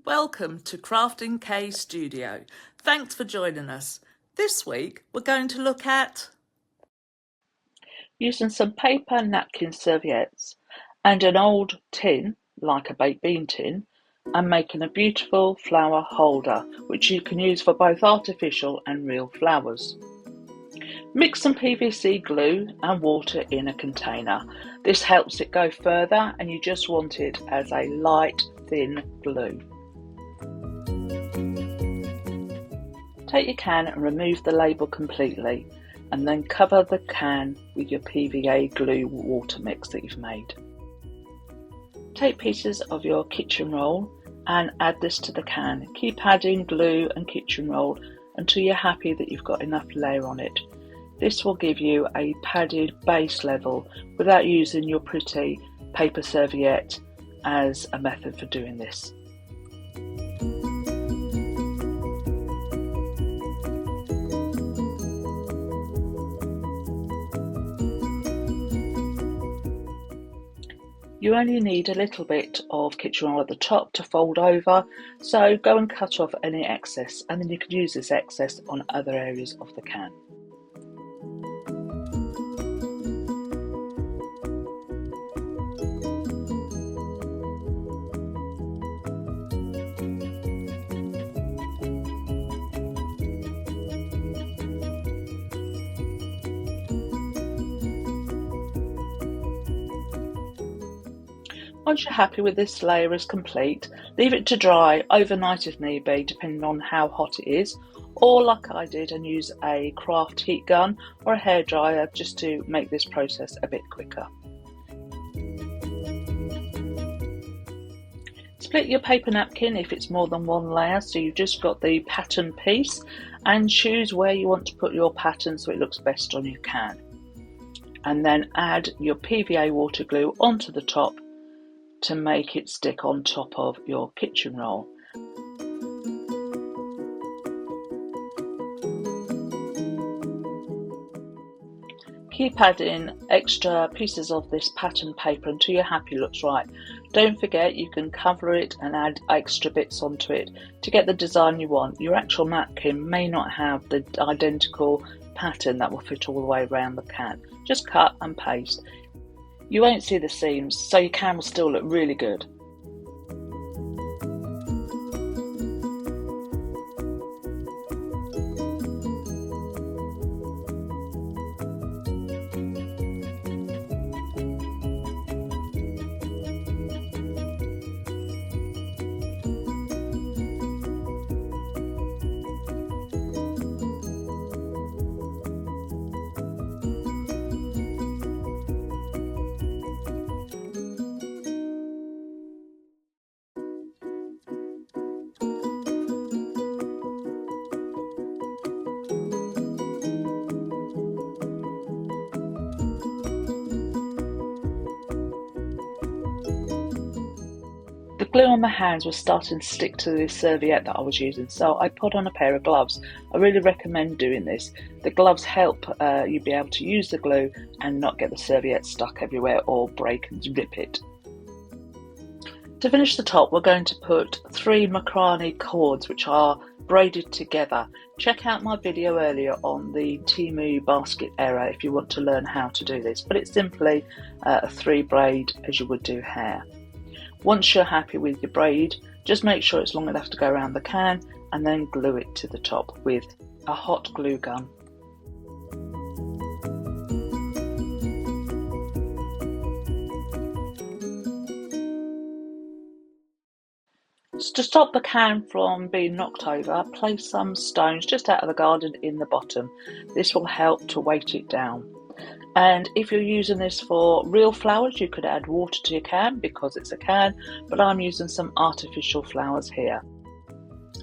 Welcome to Crafting K Studio. Thanks for joining us. This week we're going to look at using some paper, napkin serviettes and an old tin, like a baked bean tin, and making a beautiful flower holder which you can use for both artificial and real flowers. Mix some PVC glue and water in a container. This helps it go further and you just want it as a light, thin glue. Take your can and remove the label completely and then cover the can with your PVA glue water mix that you've made. Take pieces of your kitchen roll and add this to the can. Keep adding glue and kitchen roll until you're happy that you've got enough layer on it. This will give you a padded base level without using your pretty paper serviette as a method for doing this. You only need a little bit of kitchen roll at the top to fold over, so go and cut off any excess and then you can use this excess on other areas of the can. Once you're happy with this layer is complete, leave it to dry overnight if need be, depending on how hot it is, or like I did and use a craft heat gun or a hairdryer just to make this process a bit quicker. Split your paper napkin if it's more than one layer, so you've just got the pattern piece, and choose where you want to put your pattern so it looks best on your can. And then add your PVA water glue onto the top to make it stick on top of your kitchen roll. Keep adding extra pieces of this pattern paper until you're happy it looks right. Don't forget you can cover it and add extra bits onto it to get the design you want. Your actual napkin may not have the identical pattern that will fit all the way around the can. Just cut and paste. You won't see the seams, so your can will still look really good. The glue on my hands was starting to stick to the serviette that I was using, so I put on a pair of gloves. I really recommend doing this. The gloves help you be able to use the glue and not get the serviette stuck everywhere or break and rip it. To finish the top, we're going to put 3 Macramé cords which are braided together. Check out my video earlier on the Temu basket error if you want to learn how to do this, but it's simply a 3 braid as you would do hair. Once you're happy with your braid, just make sure it's long enough to go around the can and then glue it to the top with a hot glue gun. To stop the can from being knocked over, place some stones just out of the garden in the bottom. This will help to weight it down. And if you're using this for real flowers, you could add water to your can because it's a can, but I'm using some artificial flowers here.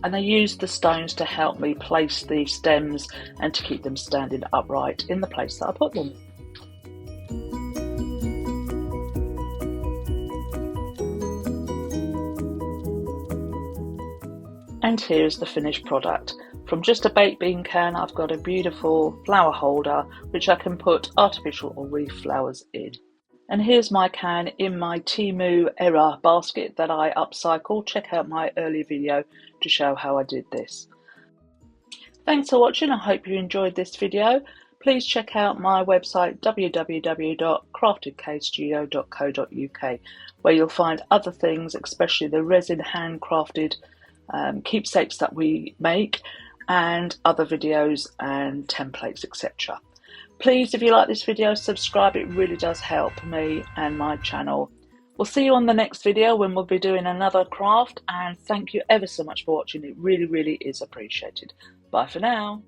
And I used the stones to help me place the stems and to keep them standing upright in the place that I put them. And here's the finished product. From just a baked bean can, I've got a beautiful flower holder which I can put artificial or real flowers in. And here's my can in my Temu era basket that I upcycle. Check out my earlier video to show how I did this. Thanks for watching. I hope you enjoyed this video. Please check out my website www.craftedkstudio.co.uk, where you'll find other things, especially the resin handcrafted keepsakes that we make, and other videos and templates, etc. Please, if you like this video, subscribe. It really does help me and my channel. We'll see you on the next video when we'll be doing another craft, and thank you ever so much for watching. It really, really is appreciated. Bye for now.